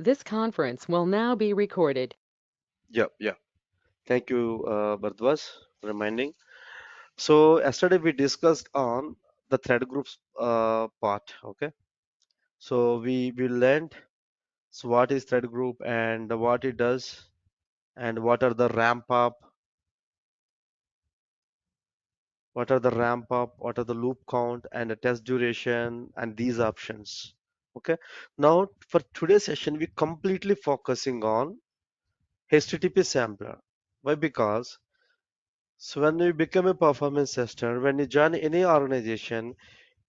This conference will now be recorded. Yeah. Thank you, Bardwas, for reminding. So yesterday we discussed on the thread groups part. Okay. So we learned what is thread group and what it does and what are the loop count and the test duration and these options. Okay. Now for today's session, we completely focusing on HTTP sampler. Why? Because so when you become a performance tester, when you join any organization,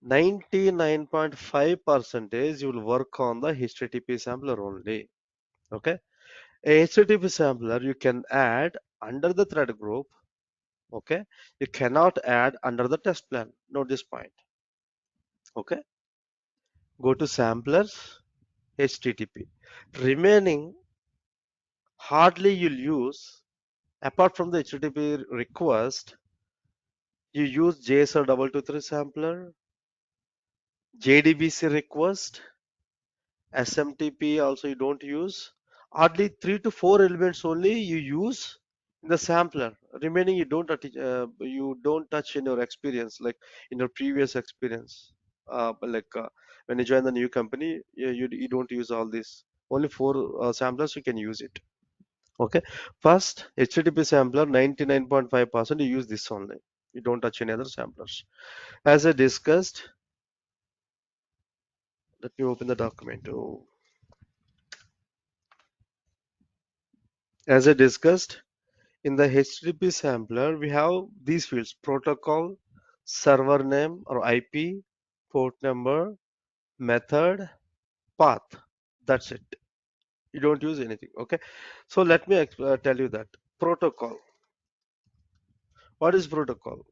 99.5% you will work on the HTTP sampler only. Okay. A HTTP sampler you can add under the thread group. Okay. You cannot add under the test plan. Note this point. Okay. Go to samplers, HTTP. Remaining hardly you'll use apart from the HTTP request, you use JSR223 sampler, JDBC request, SMTP also you don't use. Hardly 3 to 4 elements only you use in the sampler. Remaining you don't touch in your experience, like in your previous experience. When you join the new company, you don't use all this. Only four samplers you can use it. Okay. First, HTTP sampler 99.5% you use this only. You don't touch any other samplers. As I discussed, let me open the document. Oh. As I discussed, in the HTTP sampler, we have these fields: protocol, server name or IP, port number, method, path. That's it. You don't use anything. Okay. So let me tell you that protocol. What is protocol?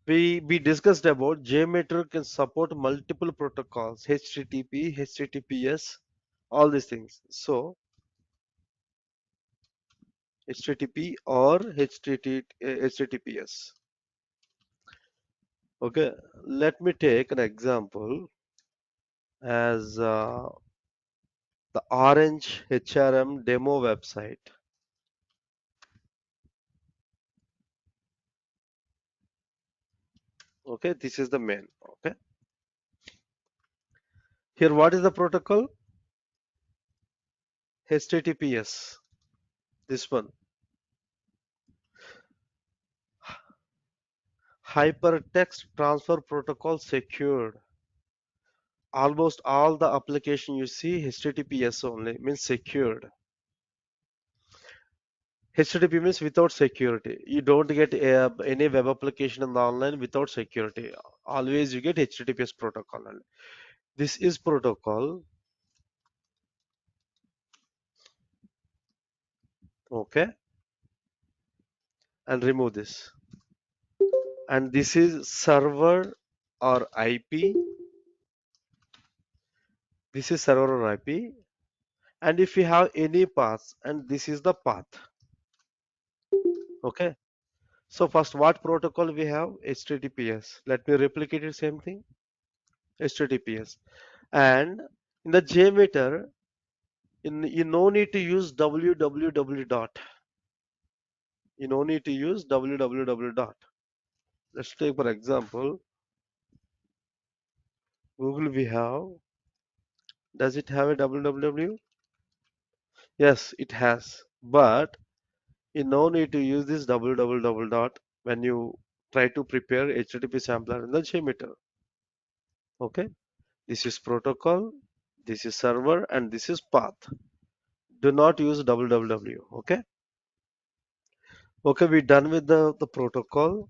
We discussed about JMeter can support multiple protocols: HTTP, HTTPS, all these things. So HTTP or HTTPS. Okay, let me take an example as the Orange HRM demo website. Okay, this is the main. Okay, here what is the protocol? HTTPS. This one, Hypertext Transfer Protocol Secured. Almost all the application you see HTTPS only means secured. HTTP means without security. You don't get any web application in the online without security. Always you get HTTPS protocol. This is protocol. Okay, and remove this. And this is server or IP. This is server or IP. And if you have any paths, and this is the path. Okay. So first, what protocol we have? HTTPS. Let me replicate it. Same thing. HTTPS. And in the JMeter, you no need to use www dot. You no need to use www dot. Let's take for example, Google we have. Does it have a www? Yes, it has. But you no need to use this www dot when you try to prepare HTTP sampler in the JMeter. Okay. This is protocol, this is server, and this is path. Do not use www. Okay. Okay, we're done with the protocol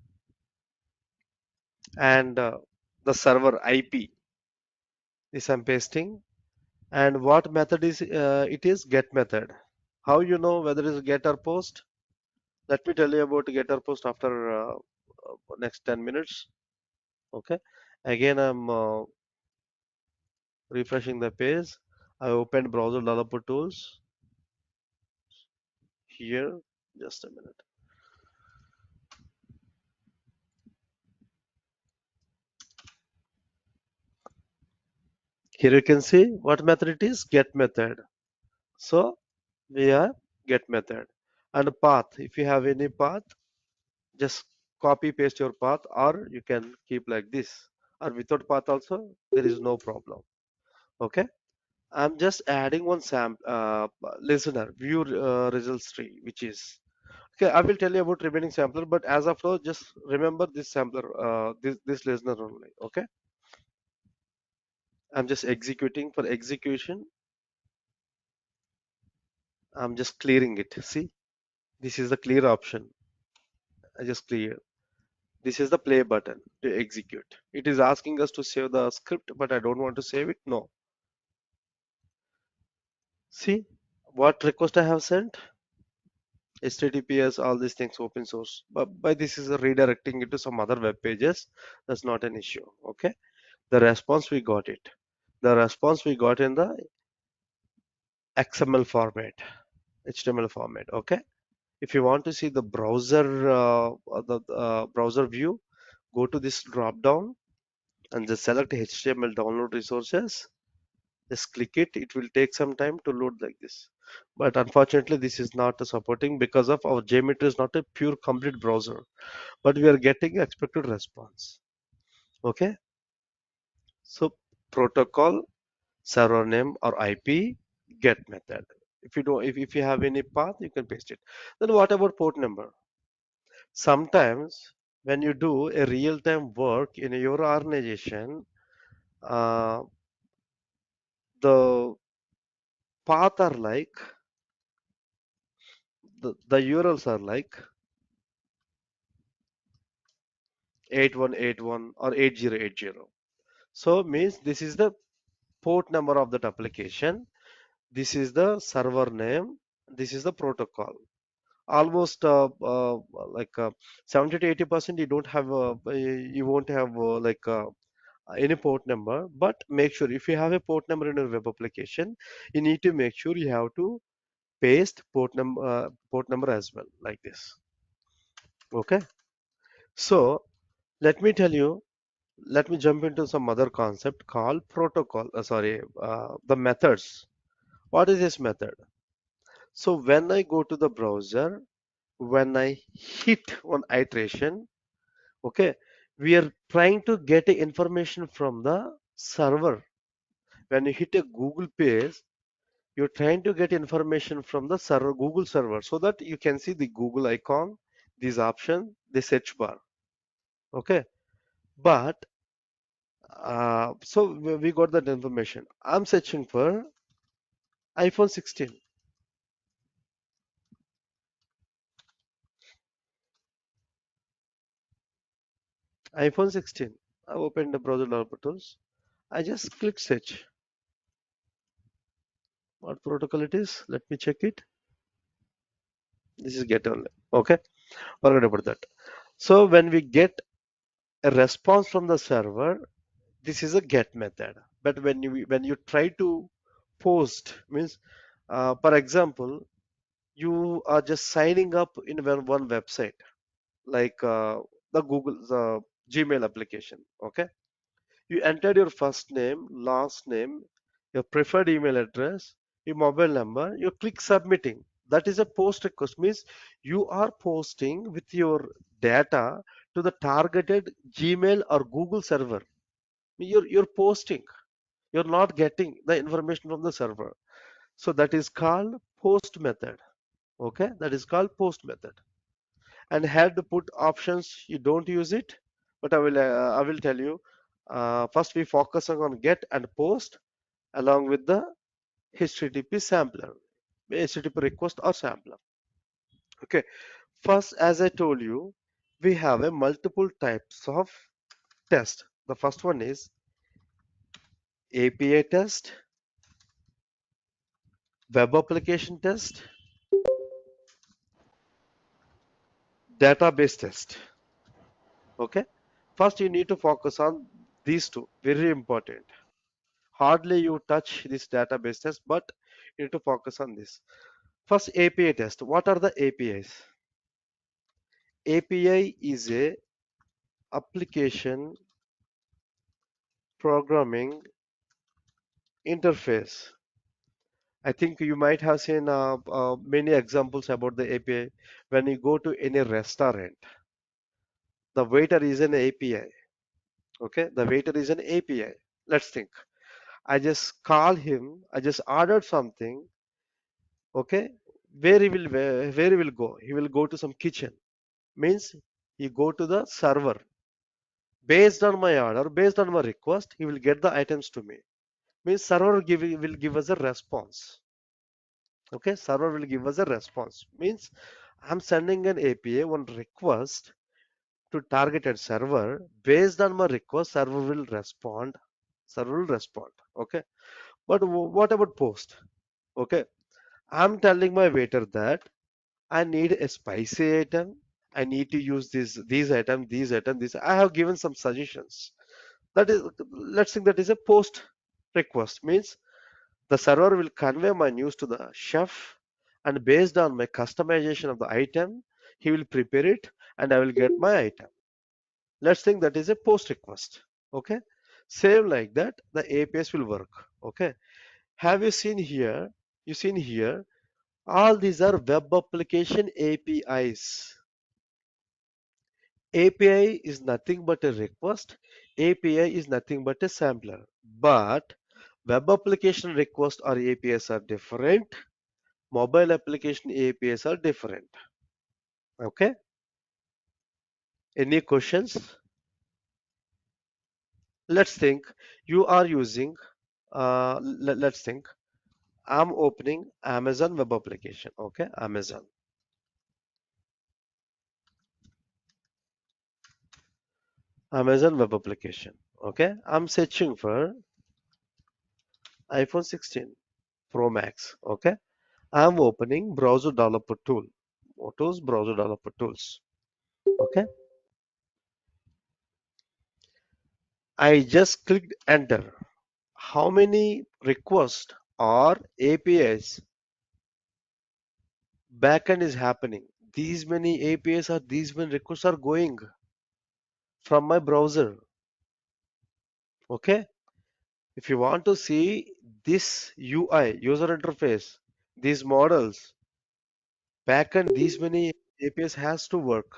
and the server IP. This I'm pasting. And what method is it is get method. How you know whether it's get or post? Let me tell you about get or post after next 10 minutes. Okay. Again, I'm refreshing the page. I opened browser developer tools here. Just a minute. Here you can see what method it is, get method. So we are get method. And path, if you have any path, just copy paste your path, or you can keep like this, or without path also there is no problem. Okay, I'm just adding one listener view results tree, which is okay. I will tell you about remaining sampler, but as of now just remember this sampler, this listener only. Okay, I'm just executing. For execution, I'm just clearing it. See, this is the clear option. I just clear. This is the play button to execute. It is asking us to save the script, but I don't want to save it. No. See what request I have sent? HTTPS, all these things open source. But by this is redirecting it to some other web pages. That's not an issue. Okay. The response we got it. The response we got in the XML format, HTML format. Okay. If you want to see the browser view, go to this drop down and just select HTML download resources. Just click it. It will take some time to load like this. But unfortunately, this is not supporting because of our JMeter is not a pure complete browser. But we are getting expected response. Okay. So protocol, server name or IP, get method. If you don't, if you have any path, you can paste it. Then what about port number? Sometimes when you do a real-time work in your organization, uh, the path are like the URLs are like 8181 or 8080. So means this is the port number of that application. This is the server name. This is the protocol. Almost like 70 to 80% you don't have you won't have any port number. But make sure if you have a port number in your web application, you need to make sure you have to paste port number as well like this. Okay. So let me tell you. Let me jump into some other concept called protocol. The methods. What is this method? So when I go to the browser, when I hit one iteration, okay, we are trying to get a information from the server. When you hit a Google page, you're trying to get information from the server, Google server, so that you can see the Google icon, these options, the search bar. Okay, but so we got that information. I'm searching for iPhone 16. iPhone 16. I opened the browser developer tools. I just click search. What protocol it is? Let me check it. This is get only. Okay, forget about that. So when we get a response from the server, this is a get method. But when you try to post, means, for example, you are just signing up in one website like the Gmail application. Okay, you entered your first name, last name, your preferred email address, your mobile number, you click submitting. That is a post request, means you are posting with your data to the targeted Gmail or Google server. You're posting, you're not getting the information from the server. So that is called post method. Okay, that is called post method. And had to put options, you don't use it, but I will tell you. First we focus on get and post along with the HTTP sampler, HTTP request or sampler. Okay, first as I told you, we have a multiple types of test. The first one is API test, web application test, database test. Okay, first you need to focus on these two, very important. Hardly you touch this database test, but you need to focus on this. First, API test. What are the APIs? API is a application programming interface. I think you might have seen many examples about the API. When you go to any restaurant, the waiter is an API. Okay, the waiter is an API. Let's think. I just call him. I just ordered something. Okay, where he will go? He will go to some kitchen. Means he go to the server. Based on my order, based on my request, he will get the items to me. Means server will give us a response. Okay, server will give us a response. Means I'm sending an API one request to targeted server. Based on my request, server will respond. Server will respond. Okay, but what about post? Okay, I'm telling my waiter that I need a spicy item. I need to use these item, these item, this. I have given some suggestions. That is, let's think that is a post request. Means the server will convey my news to the chef, and based on my customization of the item, he will prepare it, and I will get my item. Let's think that is a post request. Okay, same like that, the APIs will work. Okay, have you seen here? You seen here? All these are web application APIs. API is nothing but a request. API is nothing but a sampler. But web application request or APIs are different. Mobile application APIs are different. Okay. Any questions? Let's think. You are using. Let's think. I'm opening Amazon web application. Okay, Amazon web application. Okay, I'm searching for iPhone 16 Pro Max. Okay, I'm opening browser developer tool. Autos browser developer tools. Okay, I just clicked enter. How many requests or APIs backend is happening? These many APIs or these many requests are going from my browser. Okay, if you want to see this UI, user interface, these models, backend, these many APIs has to work.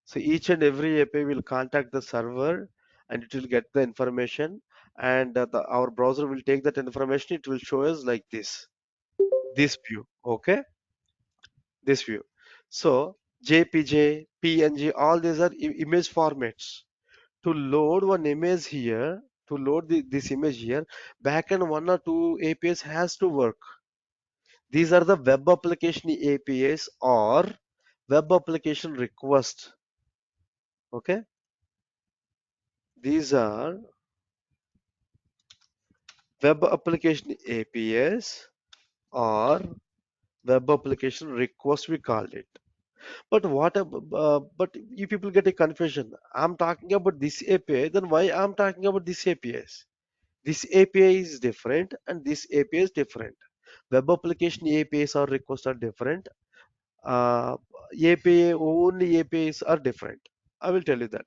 So each and every API will contact the server and it will get the information, and our browser will take that information. It will show us like this view. Okay, this view. So JPG, PNG, all these are image formats. To load one image here, to load this image here, backend one or two APIs has to work. These are the web application APIs or web application request. Okay, these are web application APIs or web application request we call it. But but you people get a confusion. I'm talking about this API, then why I'm talking about this APIs? This API is different and this API is different. Web application APIs or requests are different. Uh, API only APIs are different. I will tell you that.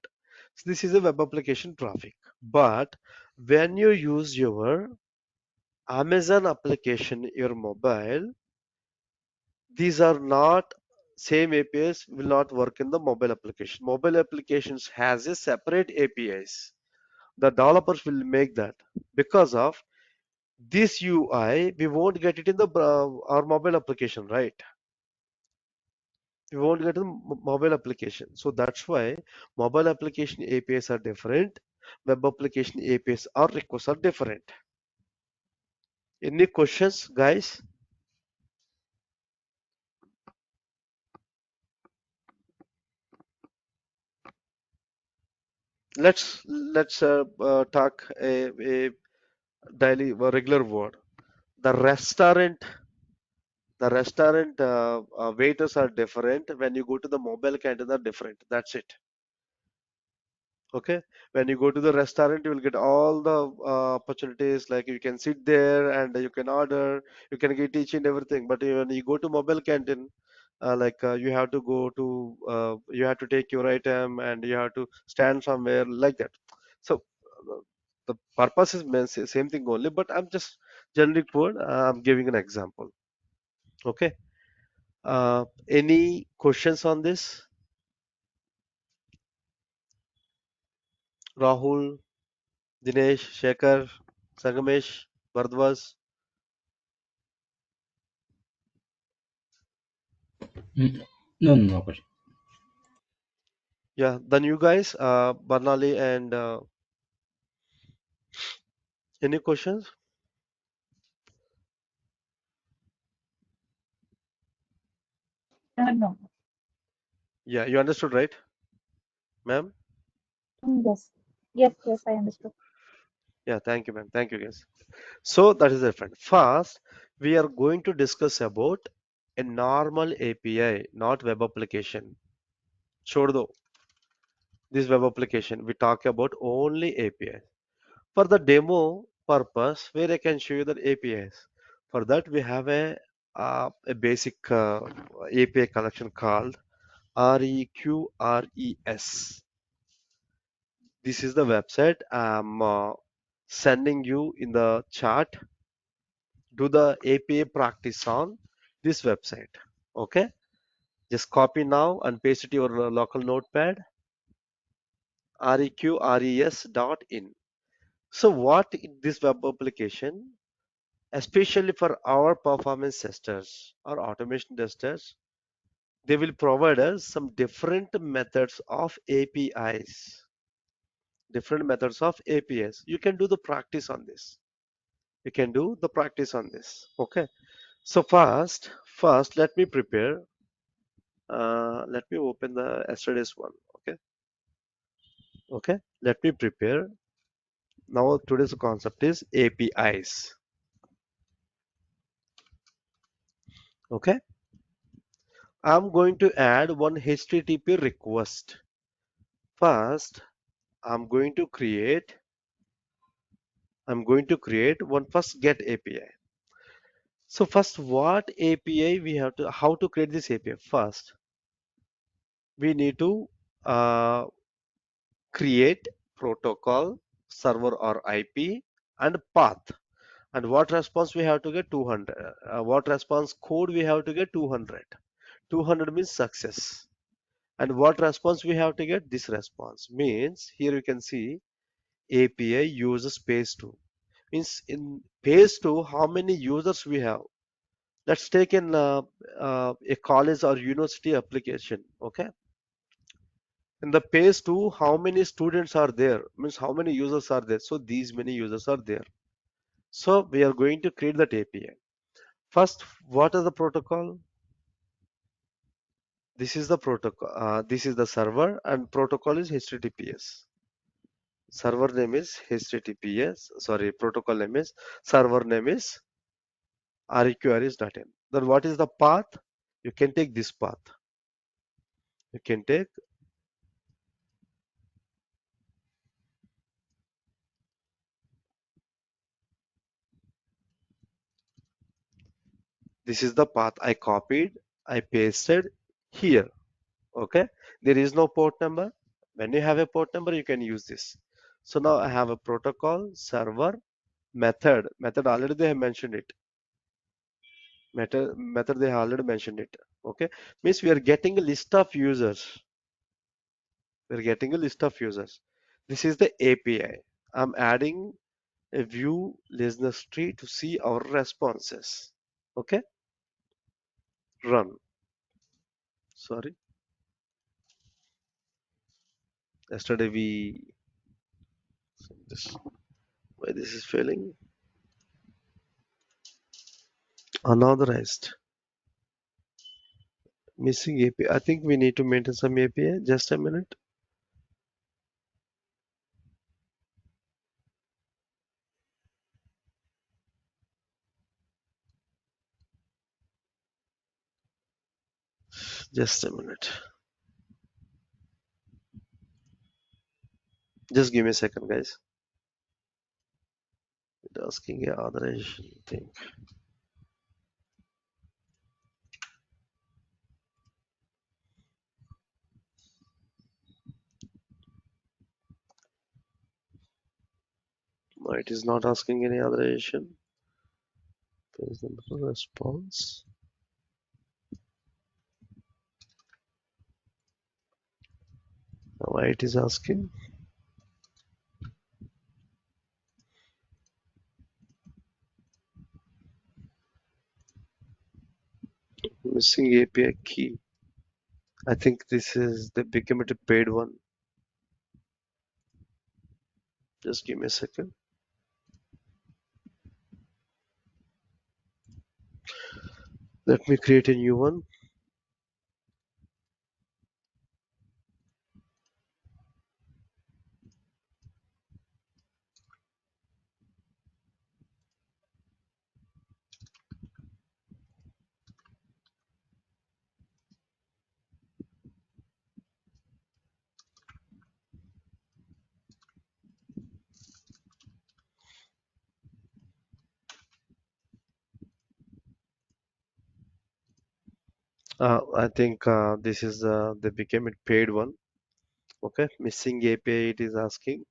So this is a web application traffic. But when you use your Amazon application, your mobile, these are not same APIs will not work in the mobile application. Mobile applications has a separate APIs. The developers will make that because of this UI. We won't get it in the our mobile application, right? We won't get in mobile application. So that's why mobile application APIs are different. Web application APIs or requests are different. Any questions, guys? Let's talk a daily regular word. The restaurant, the waiters are different. When you go to the mobile canteen, are different. That's it. Okay. When you go to the restaurant, you will get all the opportunities. Like you can sit there and you can order. You can get each and everything. But when you go to mobile canteen, you have to go to you have to take your item and you have to stand somewhere like that. So uh, the purpose is same thing only. But I'm just Generic word, I'm giving an example. Okay. Any questions on this? Rahul, Dinesh, Shekhar, Sangamesh, Bardwas. No, no, no question. Yeah, then you guys, Barnali and any questions? No. Yeah, you understood, right, ma'am? Yes. Yes, yes, I understood. Yeah, thank you, ma'am. Thank you, guys. So that is different. First, we are going to discuss about a normal API, not web application. छोड़ दो this web application. We talk about only API. For the demo purpose, where I can show you the APIs. For that, we have a basic API collection called REQRES. This is the website I'm sending you in the chat. Do the API practice on this website. Okay, just copy now and paste it to your local notepad. reqres.in. So what in this web application, especially for our performance testers or automation testers, they will provide us some different methods of APIs. Different methods of APIs. You can do the practice on this. You can do the practice on this. Okay. So first let me prepare. Let me open the yesterday's one. Okay. Okay. Let me prepare. Now today's concept is APIs. Okay. I'm going to add one HTTP request. First, I'm going to create one first get API. So first, what API we have to, how to create this API? First, we need to create protocol, server or IP, and path. And what response we have to get 200. What response code we have to get 200. 200 means success. And what response we have to get? This response means here you can see API uses page 2. Means in page 2, how many users we have? Let's take a college or university application. Okay. In the page 2, how many students are there? Means how many users are there? So these many users are there. So we are going to create that API. First, what is the protocol? This is the protocol. This is the server and protocol is HTTPS. Server name is HTTPS. Sorry, protocol name is server name is reqrs.in. Then what is the path? You can take this path. You can take this is the path I copied, I pasted here. Okay, there is no port number. When you have a port number, you can use this. So now I have a protocol, server, method. Method already they have mentioned it. Method they have already mentioned it. Okay, means we are getting a list of users. We're getting a list of users. This is the API. I'm adding a view listeners tree to see our responses. Okay, run. Sorry, yesterday we this why this is failing. Unauthorized. Missing API. I think we need to maintain some API. Just a minute. Just a minute. Just give me a second, guys. It's asking a authorization thing. No, it is not asking any authorization. Page number two response. Now why it is asking? Missing API key. I think this is the became it a paid one. Just give me a second. Let me create a new one. I think this is the became it paid one. Okay, missing API it is asking.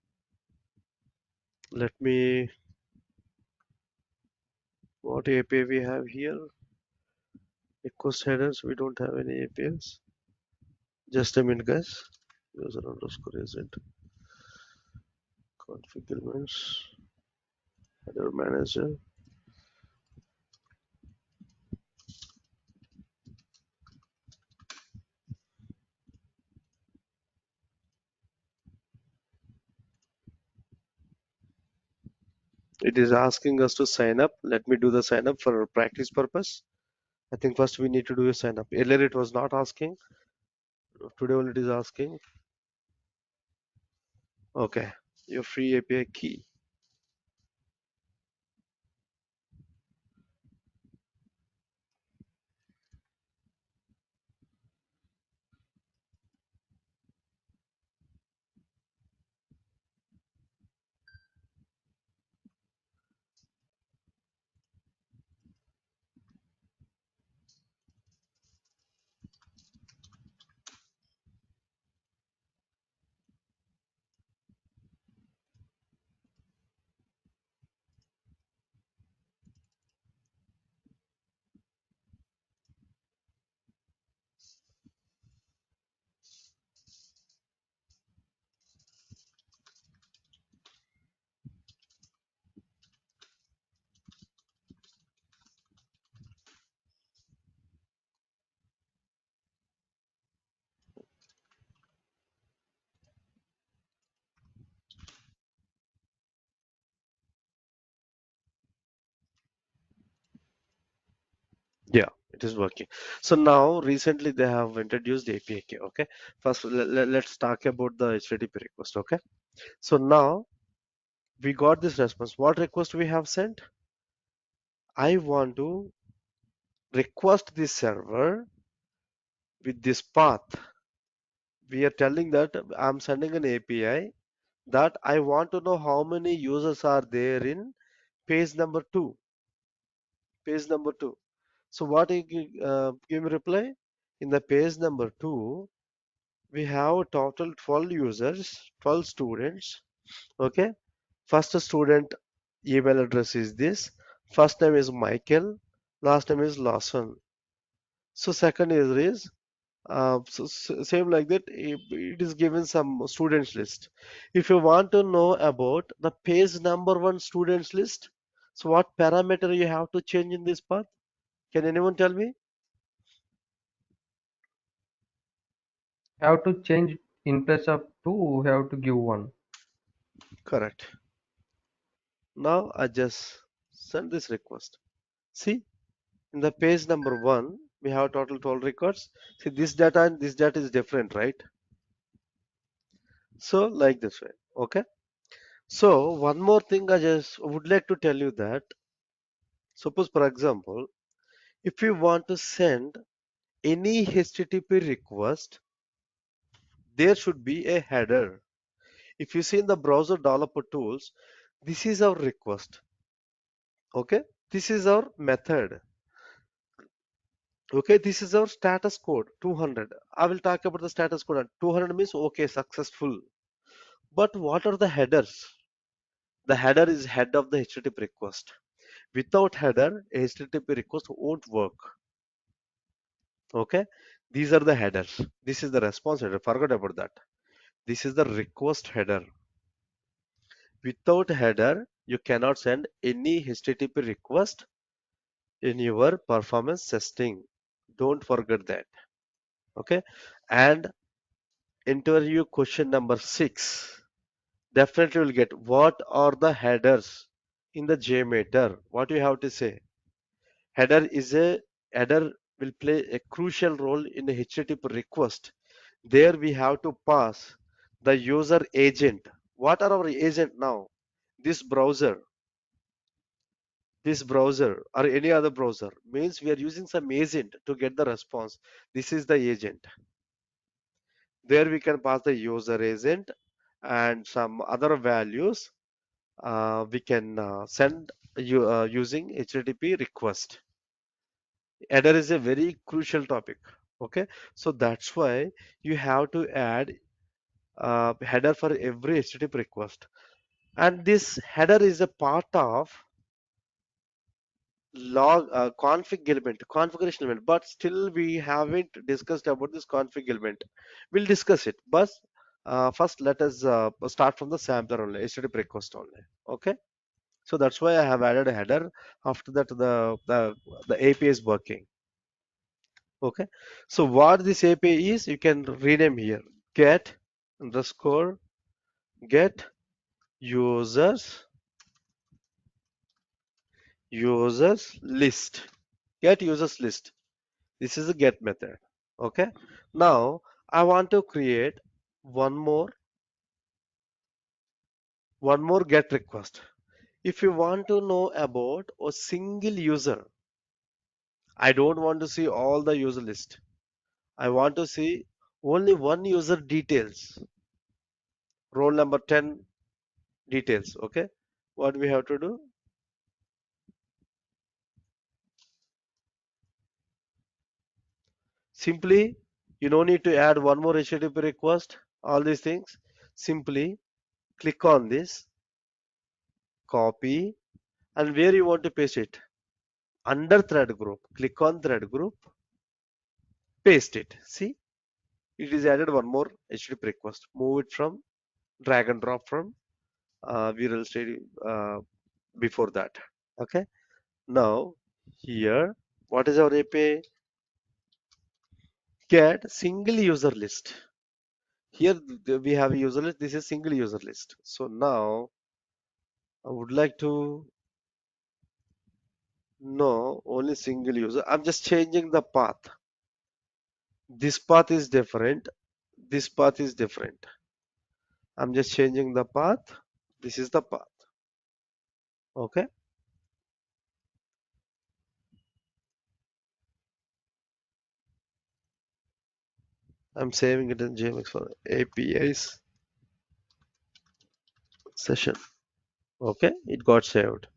Let me, what API we have here? Request headers, we don't have any APIs. Just a minute, guys. User underscore agent. Config elements. Header manager. It is asking us to sign up. Let me do the sign up for practice purpose. I think first we need to do a sign up. Earlier it was not asking. Today only it is asking. Okay. Your free API key. Yeah, it is working. So now recently they have introduced API key. Okay. First let's talk about the HTTP request. Okay. So now we got this response. What request we have sent? I want to request this server with this path. We are telling that I'm sending an API that I want to know how many users are there in page number two. Page number two. So what you give me reply? In the page number two, we have a total 12 users, 12 students. Okay. First student email address is this. First name is Michael. Last name is Lawson. So second is same like that. It is given some students list. If you want to know about the page number one students list, so what parameter you have to change in this path? Can anyone tell me? Have to change in place of 2, we have to give 1. Correct. Now I just send this request. See, in the page number one, we have total 12 records. See, this data and this data is different, right? So like this way. Okay. So one more thing I just would like to tell you that suppose for example, if you want to send any HTTP request, there should be a header. If you see in the browser developer tools, this is our request. Okay. This is our method. Okay, this is our status code 200. I will talk about the status code. 200 means okay, successful. But what are the headers? The header is head of the HTTP request. Without header, a HTTP request won't work. Okay, these are the headers. This is the response header. Forget about that. This is the request header. Without header, you cannot send any HTTP request in your performance testing. Don't forget that. Okay, and interview question number 6. Definitely will get what are the headers in the JMeter? What you have to say? Header will play a crucial role in the HTTP request. There we have to pass the user agent. What are our agent now? This browser, this browser or any other browser means we are using some agent to get the response. This is the agent. There we can pass the user agent and some other values we can send using HTTP request. Header is a very crucial topic. Okay, so that's why you have to add header for every HTTP request, and this header is a part of log config element, configuration element, but still we haven't discussed about this config element. We'll discuss it, but first let us start from the sampler only, HTTP request only. Okay, so that's why I have added a header. After that, the API is working. Okay, so what this API is, you can rename here: get underscore get users list. Get users list. This is a get method. Okay, now I want to create one more get request. If you want to know about a single user, I don't want to see all the user list. I want to see only one user details, roll number 10 details. Okay, what we have to do? Simply, you don't need to add one more HTTP request, all these things. Simply click on this, copy, and where you want to paste it. Under thread group, click on thread group, paste it. See, it is added one more HTTP request. Move it from drag and drop from viral state before that. Okay. Now here, what is our API? Get single user list. Here we have a user list. This is single user list. So now I would like to know only single user. I'm just changing the path. This path is different. This path is different. I'm just changing the path. This is the path. Okay. I'm saving it in JMex for APIs session. Okay. It got saved.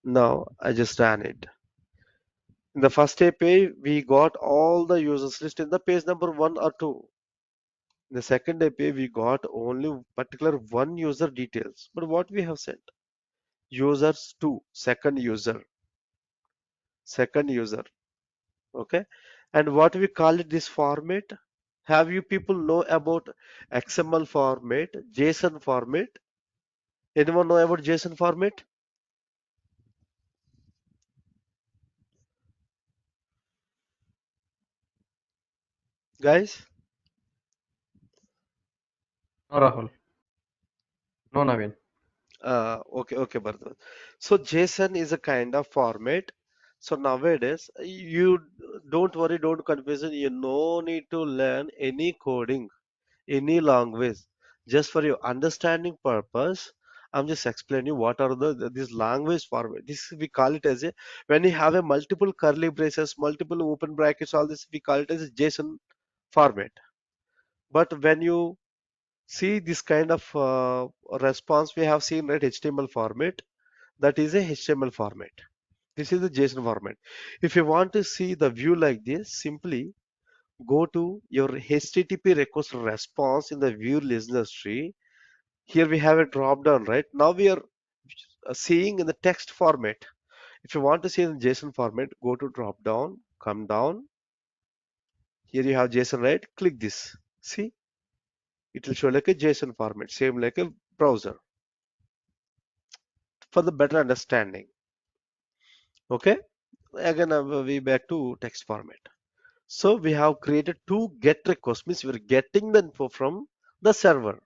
Now I just ran it. In the first API, we got all the users list in the page number 1 or 2. In the second API, we got only particular one user details. But what we have sent? Users 2, second user. Okay. And what we call it this format? Have you people know about XML format, JSON format? Anyone know about JSON format? Guys? No, Rahul. No, Naveen. Okay, Bharat. So JSON is a kind of format. So nowadays, you don't worry, don't confuse it. You no need to learn any coding, any language. Just for your understanding purpose, I'm just explaining you what are this language format. This we call it as a when you have a multiple curly braces, multiple open brackets, all this we call it as a JSON format. But when you see this kind of response we have seen, right? HTML format, that is a HTML format. This is the JSON format. If you want to see the view like this, simply go to your HTTP request response in the view listeners tree. Here we have a drop down, right? Now we are seeing in the text format. If you want to see in JSON format, go to drop down, come down. Here you have JSON, right? Click this. See, it will show like a JSON format, same like a browser for the better understanding. Okay. Again, we back to text format. So we have created two GET requests, means we're getting the info from the server.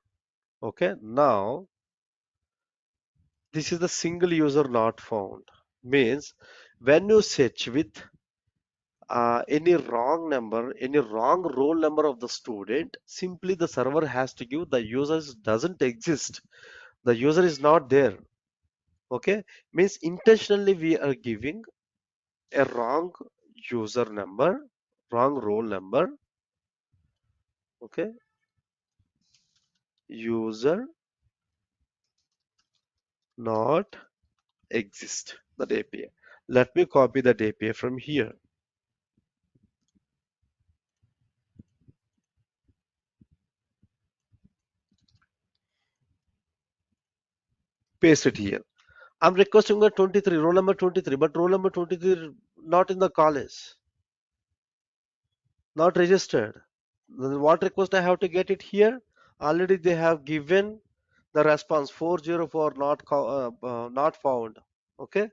Okay. Now this is the single user not found. Means when you search with any wrong number, any wrong roll number of the student, simply the server has to give the user doesn't exist. The user is not there. Okay, means intentionally we are giving a wrong user number, wrong roll number. Okay, user not exist. That API. Let me copy that API from here. Paste it here. I'm requesting a 23, roll number 23, but roll number 23 not in the college, not registered. Then what request I have to get it here? Already they have given the response 404 not found. Okay.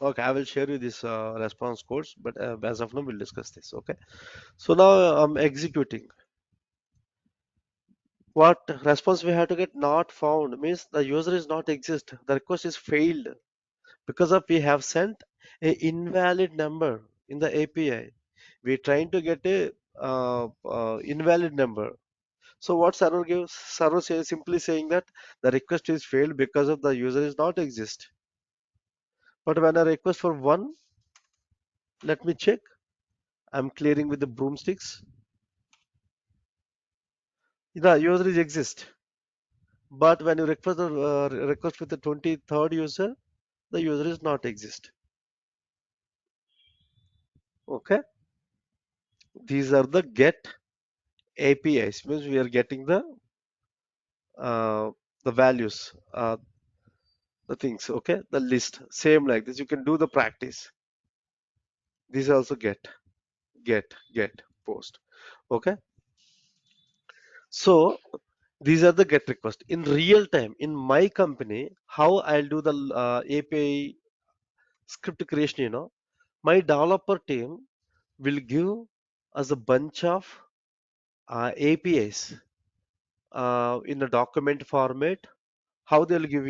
Okay, I will share you this response codes, but as of now we'll discuss this. Okay. So now I'm executing. What response we have to get? Not found means the user is not exist. The request is failed because of we have sent a invalid number in the API. We're trying to get a invalid number. So what server gives? Server says simply saying that the request is failed because of the user is not exist. But when I request for one, let me check. I'm clearing with the broomsticks. The user is exist. But when you request the request with the 23rd user, the user is not exist. Okay. These are the get APIs. Means we are getting uh, the values, the things. Okay. The list. Same like this. You can do the practice. These are also get post. Okay. So these are the get request in real time in my company. How I'll do the API script creation, my developer team will give us a bunch of APIs in a document format. How they'll give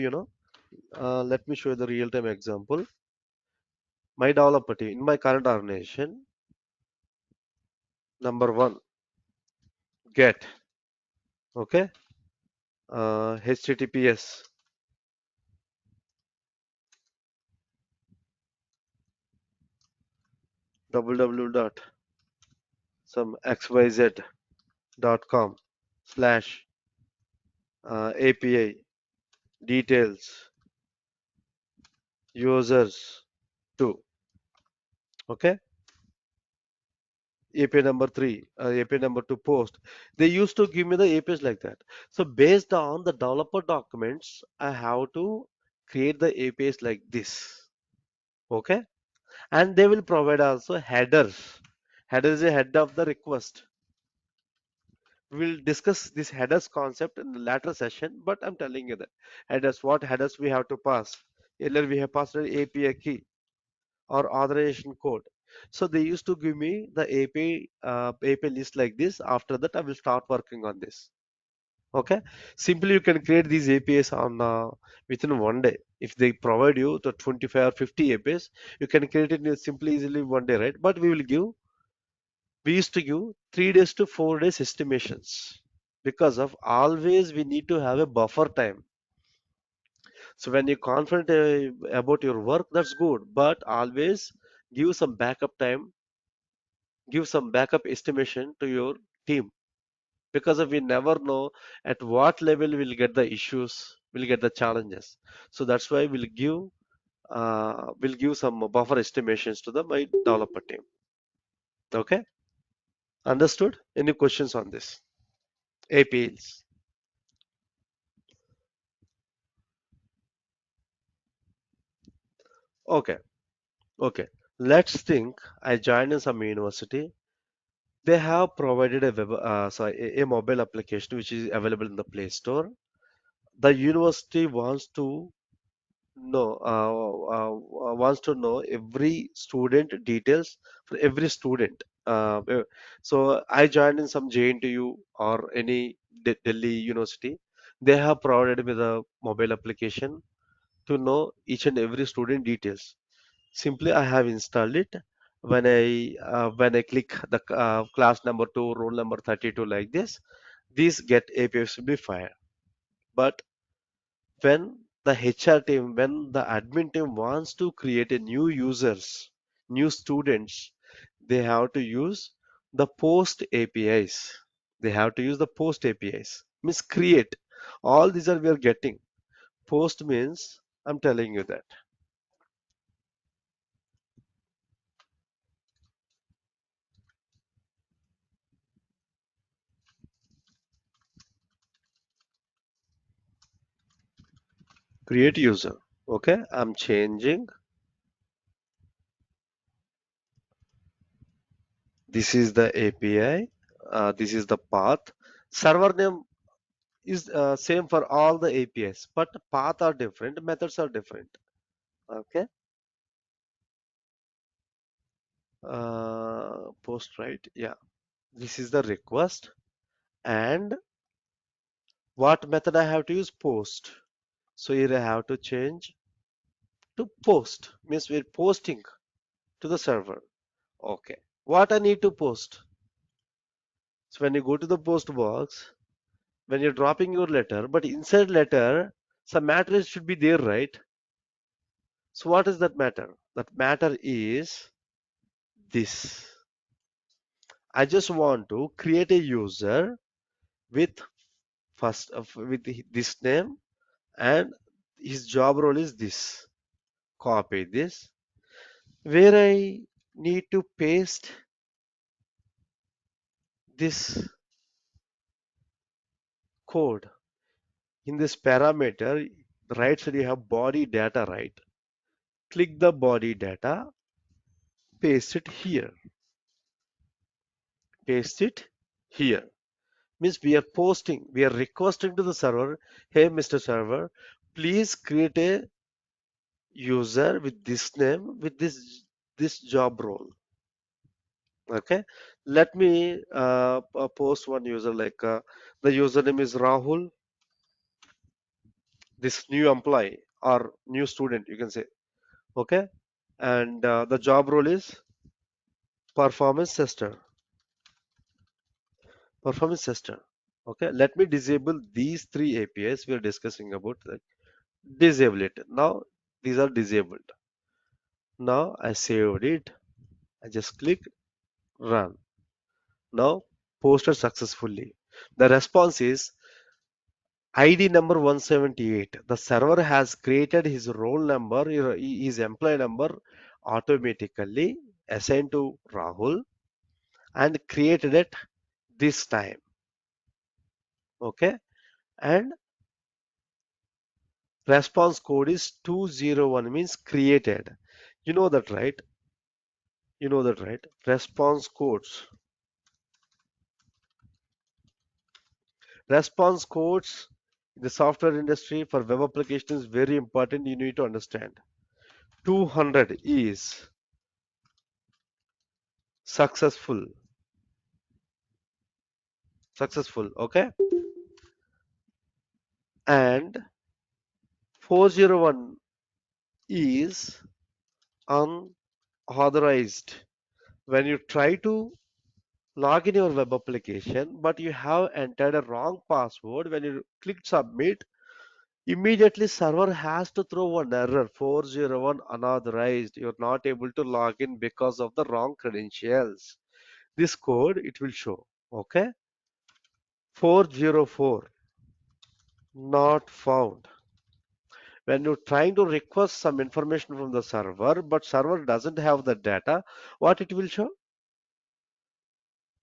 let me show you the real time example. My developer team in my current organization, number one, get, okay, HTTPS www dot some xyz.com slash API details users 2. Okay. API number 3, API number 2 post. They used to give me the APIs like that. So based on the developer documents, I have to create the APIs like this. Okay. And they will provide also headers. Header is a head of the request. We'll discuss this headers concept in the later session, but I'm telling you that headers, what headers we have to pass. Earlier we have passed an API key or authorization code. So they used to give me the API list like this. After that, I will start working on this. Okay. Simply you can create these APIs on within one day. If they provide you the 25 or 50 APIs, you can create it in simply easily one day, right? But we used to give 3 days to 4 days estimations because of always we need to have a buffer time. So when you're confident about your work, that's good, but always give some backup time, give some backup estimation to your team because of we never know at what level we'll get the issues. we'll get the challenges. So that's why we'll give some buffer estimations to the my developer team. Okay, understood? Any questions on this? APIs. Okay, okay. Let's think I joined in some university. They have provided a mobile application which is available in the Play Store. The university know wants to know every student details for every student. So I joined in some JNTU or any Delhi university. They have provided me the mobile application to know each and every student details. Simply I have installed it. When I click the class number 2, roll number 32 like this, these get APIs will be fired. But when the HR team, when the admin team wants to create a new users, new students, they have to use the post APIs. They have to use the post APIs. Means create. All these are we are getting. Post means I'm telling you that. Create user. Okay, I'm changing. This is the API. This is the path. Server name is same for all the APIs, but path are different, methods are different. Okay. Post right. Yeah. This is the request. And what method I have to use? Post. So here I have to change to post. Means we're posting to the server. Okay. What I need to post? So when you go to the post box, when you're dropping your letter, but inside letter, some matter should be there, right? So what is that matter? That matter is this. I just want to create a user with with this name and his job role is this. Copy this. Where I need to paste this code in this parameter, the right side you have body data, right? Click the body data, paste it here. Paste it here. Means we are posting, we are requesting to the server, hey Mr. Server, please create a user with this name, with this job role. Okay, let me post one user like the username is Rahul, this new employee or new student, you can say. Okay, and the job role is performance tester. Performance tester. Okay, let me disable these three APIs we are discussing about. Disable it. Now these are disabled. Now I saved it. I just click run. Now posted successfully. The response is ID number 178. The server has created his roll number, his employee number automatically assigned to Rahul and created it this time. Okay. And response code is 201 means created. You know that, right? You know that, right? Response codes. Response codes in the software industry for web application is very important. You need to understand. 200 is successful. Successful. Okay. And 401 is unauthorized. When you try to log in your web application, but you have entered a wrong password, when you click submit, immediately server has to throw one error 401 unauthorized. You're not able to log in because of the wrong credentials. This code it will show. Okay. 404 not found. When you're trying to request some information from the server, but server doesn't have the data, what it will show?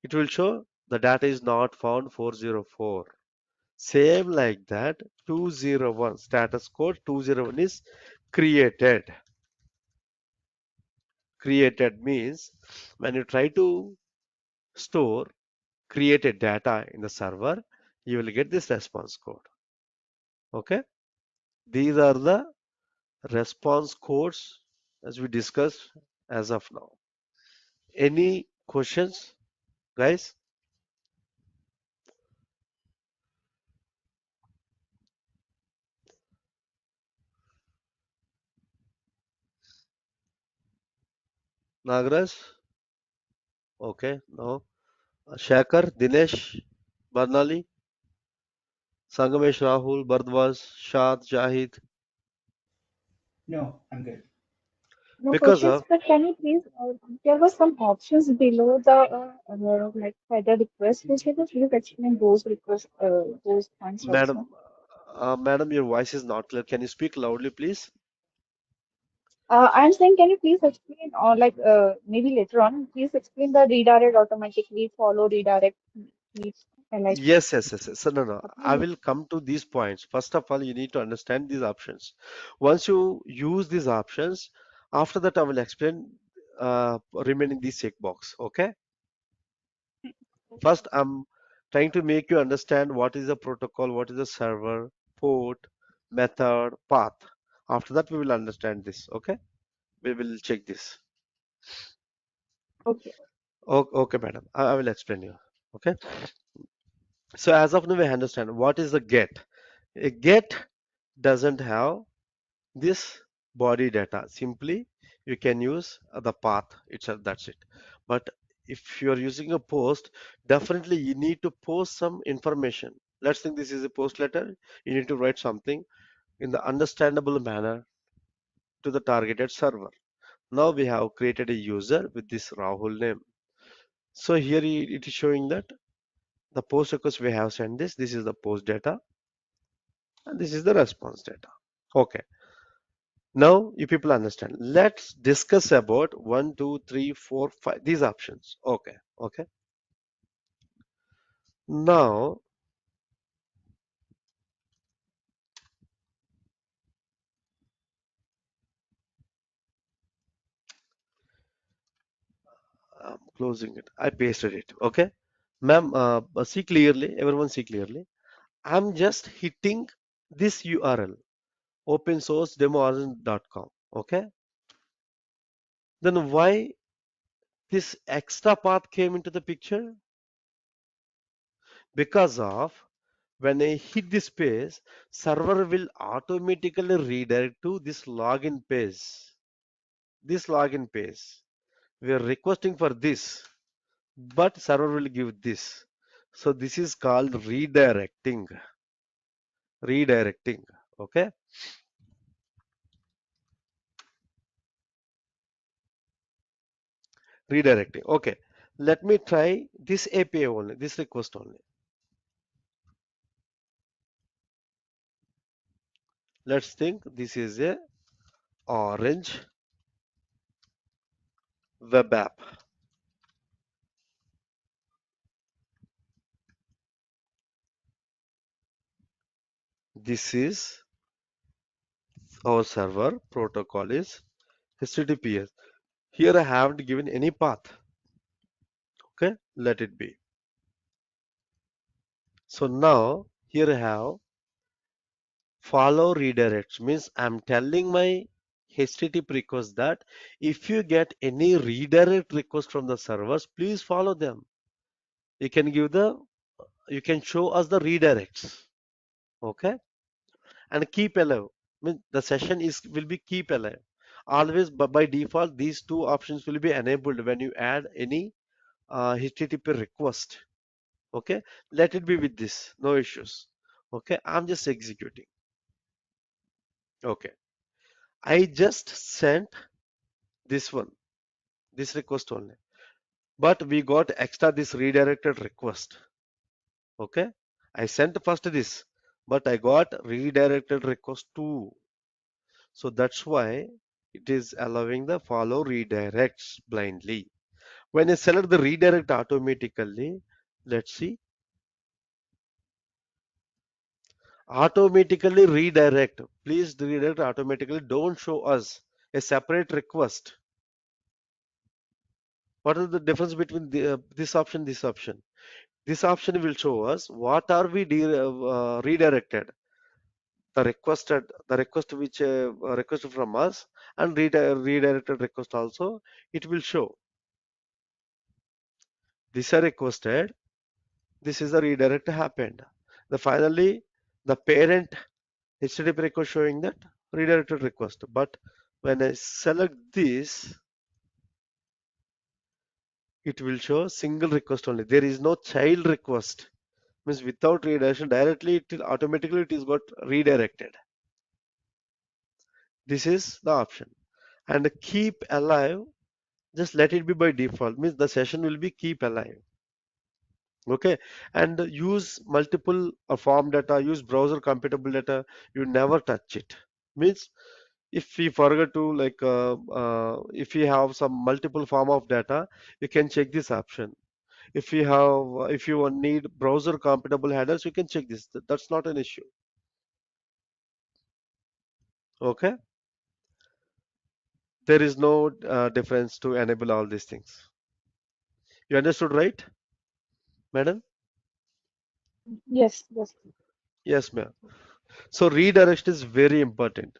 It will show the data is not found 404. Same like that, 201 status code 201 is created. Created means when you try to store created data in the server, you will get this response code. Okay, these are the response codes as we discussed as of now. Any questions, guys? Nagraj? Okay, no. Shaker, Dinesh, Barnali, Sangamesh, Rahul, Bardwaj, Shad, Jahid. No, I'm good. No Because questions, of but can you please, there were some options below the like header request. Which can you please explain those requests, those points Madam, also? Madam, your voice is not clear. Can you speak loudly, please? I'm saying, can you please explain, or like maybe later on, please explain the redirect automatically, follow redirect, please, and like Yes. So, no. I something. will come to these points. First of all, you need to understand these options. Once you use these options, after that, I will explain remaining these checkbox. Okay. First, I'm trying to make you understand what is the protocol, what is the server, port, method, path. After that, we will understand this. Okay. We will check this. Okay. Okay, madam. I will explain you. Okay. So as of now, we understand what is the get. A get doesn't have this body data. Simply, you can use the path itself. That's it. But if you are using a post, definitely you need to post some information. Let's think this is a post letter. You need to write something in the understandable manner to the targeted server. Now we have created a user with this Rahul name. So here it is showing that the post request we have sent this. This is the post data and this is the response data. Okay. Now you people understand. Let's discuss about 1, 2, 3, 4, 5 these options. Okay. Now I'm closing it. I pasted it. Okay. Ma'am, see clearly. Everyone see clearly. I'm just hitting this URL opensourcedemo.com. Okay. Then why this extra path came into the picture? Because of when I hit this page, server will automatically redirect to this login page. This login page. We are requesting for this, but server will give this. So this is called redirecting. Redirecting. Okay. Redirecting. Okay. Let me try this API only, this request only. Let's think this is a orange web app. This is our server protocol is HTTPS. Here I haven't given any path. Okay, let it be. So now here I have follow redirects means I'm telling my HTTP request that if you get any redirect request from the servers, please follow them. You can give the you can show us the redirects. Okay, and keep alive. Means the session is will be keep alive. Always by default these two options will be enabled when you add any HTTP request. Okay, let it be with this, no issues. Okay, I'm just executing. Okay, I just sent this one, this request only, but we got extra this redirected request. Okay, I sent first this, but I got redirected request too. So that's why it is allowing the follow redirects blindly. When I select the redirect automatically, let's see, automatically redirect. Please redirect automatically. Don't show us a separate request. What is the difference between this option, this option? This option will show us what are we redirected, the request which requested from us, and redirected request also. It will show these are requested. This is the redirect happened. The finally the parent HTTP request showing that redirected request. But when I select this, it will show single request only. There is no child request. Means without redirection, directly it will automatically it is got redirected. This is the option. And keep alive, just let it be by default. Means the session will be keep alive. Okay, and use multiple form data, use browser compatible data. You never touch it. Means if we forget to if we have some multiple form of data, you can check this option. If you need browser compatible headers, you can check this. That's not an issue. Okay, there is no difference to enable all these things. You understood, right, madam? Yes, yes. Yes, ma'am. So redirection is very important.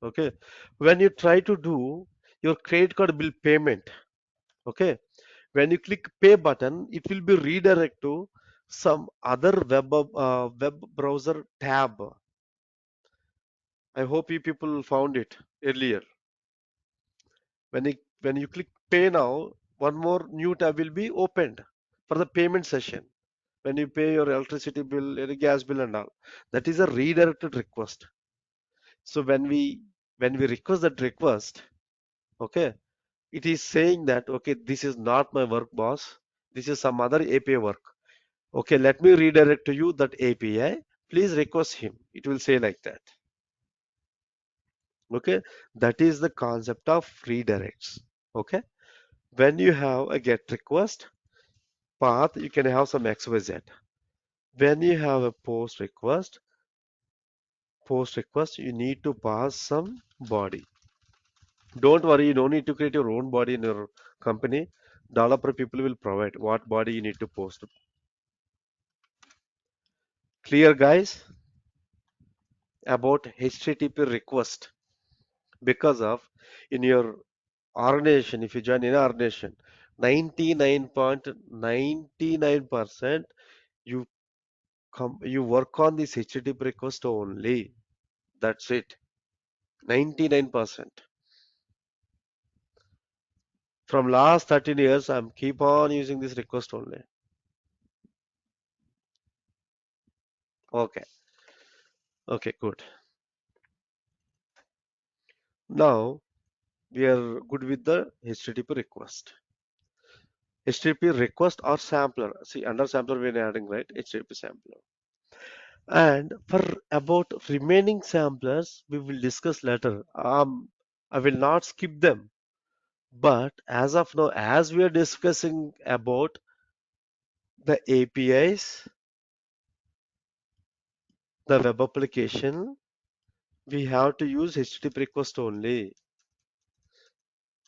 Okay, when you try to do your credit card bill payment, okay, when you click pay button, it will be redirect to some other web browser tab. I hope you people found it earlier. When you click pay now, one more new tab will be opened for the payment session. When you pay your electricity bill, your gas bill and all, that is a redirected request. So when we request that request, okay, it is saying that okay, this is not my work, boss. This is some other API work. Okay, let me redirect to you that API. Please request him. It will say like that. Okay, that is the concept of redirects. Okay, when you have a get request path, you can have some XYZ. When you have a post request, you need to pass some body. Don't worry, you don't need to create your own body in your company. Developer people will provide what body you need to post. Clear, guys, about HTTP request because of in your organization, if you join in organization, 99.99% you you work on this HTTP request only. That's it. 99%. From last 13 years, I'm keep on using this request only. Okay. Okay, good. Now we are good with the HTTP request. HTTP request or sampler. See, under sampler we're adding, right? HTTP sampler. And for about remaining samplers, we will discuss later. I will not skip them. But as of now, as we are discussing about the APIs, the web application, we have to use HTTP request only.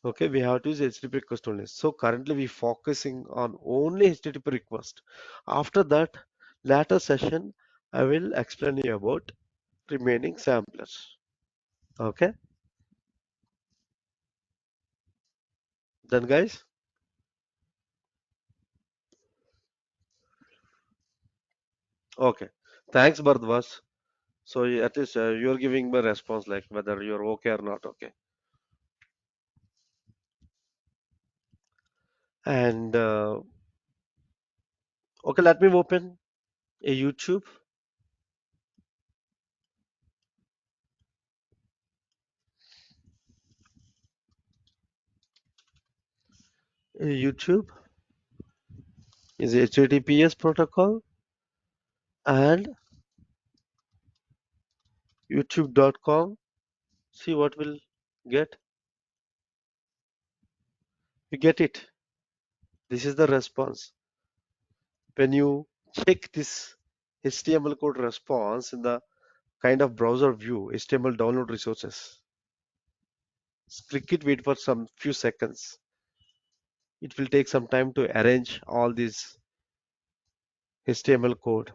Okay, we have to use HTTP request only. So currently we focusing on only HTTP request. After that, later session, I will explain you about remaining samplers. Okay, done guys? Okay, thanks Bardwas. So at least you're giving me a response like whether you're okay or not okay. And okay, let me open a YouTube. YouTube is HTTPS protocol and youtube.com See what we'll get. We get it. This is the response. When you check this HTML code response in the kind of browser view, HTML download resources, click it, wait for some few seconds. It will take some time to arrange all this HTML code.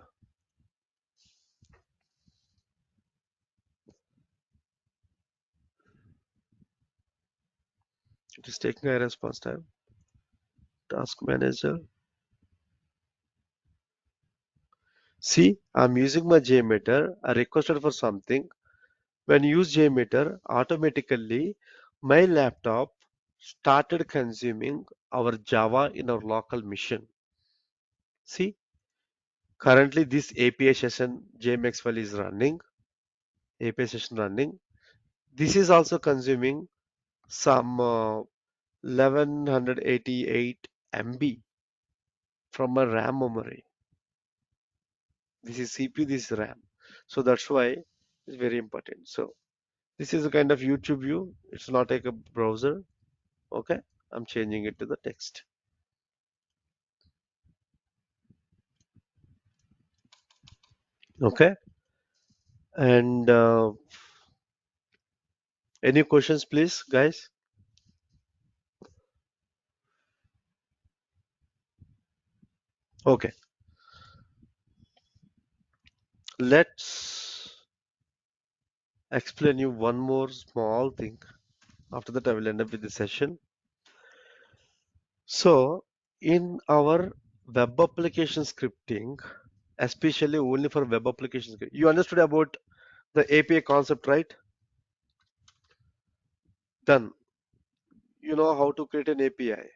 It is taking a response time. Task manager. See, I'm using my JMeter. I requested for something. When you use JMeter, automatically my laptop started consuming our Java in our local machine. See, currently this API session JMX file is running. API session running. This is also consuming some 1188 MB from my RAM memory. This is CPU, this is RAM. So that's why it's very important. So this is a kind of YouTube view. It's not like a browser. Okay, I'm changing it to the text. Okay, and any questions, please, guys? Okay, let's explain you one more small thing. After that, I will end up with the session. So, in our web application scripting, especially only for web applications, you understood about the API concept, right? Done. You know how to create an API.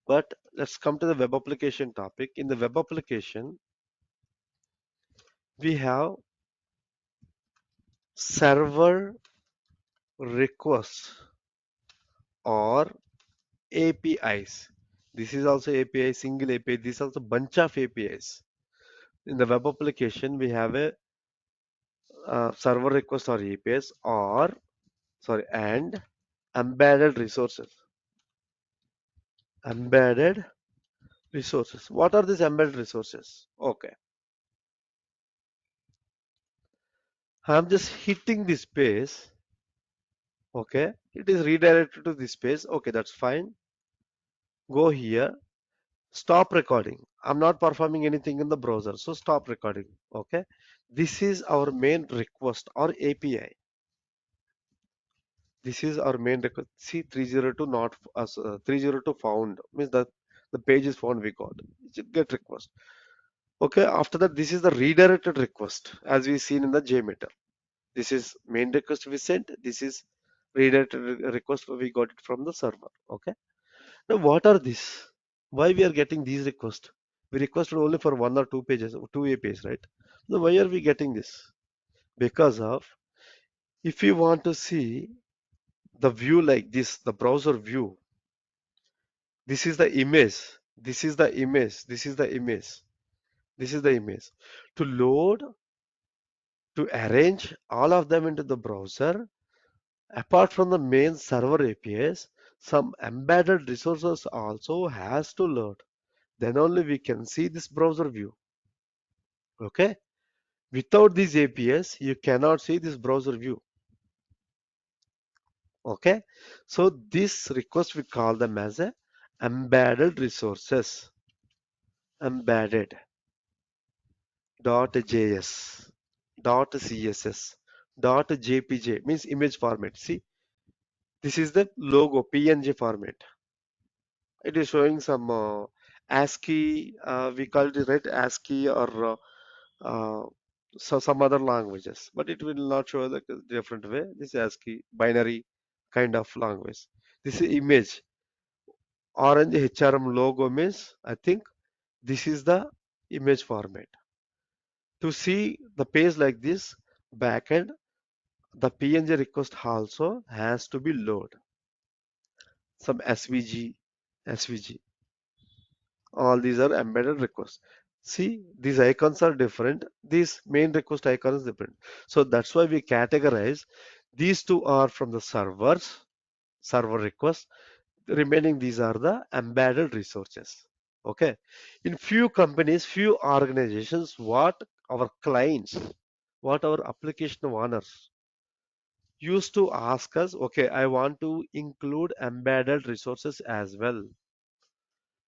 But let's come to the web application topic. In the web application, we have server requests or APIs. This is also API, single API. This is also bunch of APIs. In the web application, we have a server request or APIs or sorry and embedded resources. Embedded resources. What are these embedded resources? Okay, I'm just hitting this page. Okay, it is redirected to this page. Okay, that's fine. Go here. Stop recording. I'm not performing anything in the browser, so stop recording. Okay, this is our main request or API. This is our main request. See, 302 not 302 found means that the page is found. We got get request. Okay, after that, this is the redirected request as we seen in the JMeter. This is main request we sent. This is redirected request we got it from the server. Okay. Now, what are these? Why we are getting these requests? We requested only for one or two pages, two APIs, right? So why are we getting this? Because of if you want to see the view like this, the browser view, this is the image, this is the image, this is the image, this is the image. To load, to arrange all of them into the browser, apart from the main server APIs, some embedded resources also has to load. Then only we can see this browser view. Okay, without these APIs you cannot see this browser view. Okay, so this request we call them as a embedded resources. Embedded .js .css .jpg means image format. See, this is the logo PNG format. It is showing some ASCII, we call it right ASCII or so some other languages, but it will not show the different way. This is ASCII binary kind of language. This is image. Orange HRM logo means I think this is the image format. To see the page like this, backend, the PNG request also has to be load. Some SVG. All these are embedded requests. See, these icons are different. This main request icon is different. So that's why we categorize These two are from the server requests. The remaining these are the embedded resources. Okay. In few companies, few organizations, what our clients, what our application owners used to ask us, okay, I want to include embedded resources as well.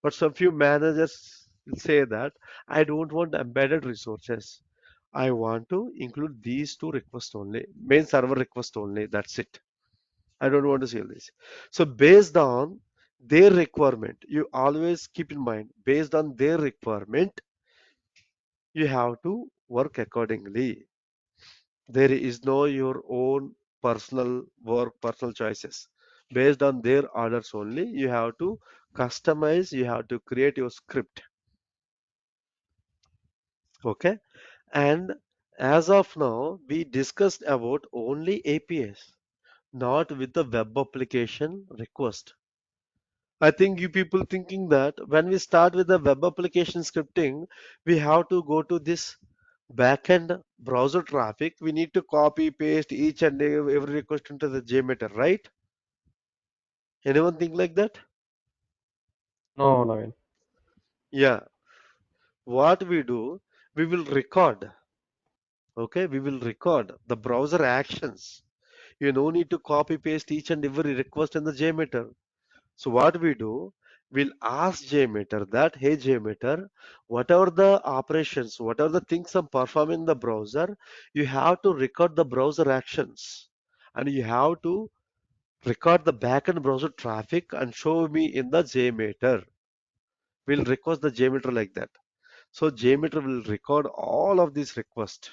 But some few managers will say that I don't want embedded resources. I want to include these two requests only, main server request only. That's it. I don't want to see this. So based on their requirement, you always keep in mind, based on their requirement, you have to work accordingly. There is no your own personal work, personal choices. Based on their orders only, you have to customize, you have to create your script. Okay. And as of now, we discussed about only APIs, not with the web application request. I think you people thinking that when we start with the web application scripting, we have to go to this backend browser traffic. We need to copy, paste each and every request into the JMeter, right? Anyone think like that? No, Naveen. Yeah. What we do, we will record. Okay, we will record the browser actions. You no need to copy paste each and every request in the JMeter. So what we do, we'll ask JMeter that, hey JMeter, whatever the operations, whatever the things I'm performing in the browser, you have to record the browser actions. And you have to record the backend browser traffic and show me in the JMeter. We'll request the JMeter like that. So JMeter will record all of these requests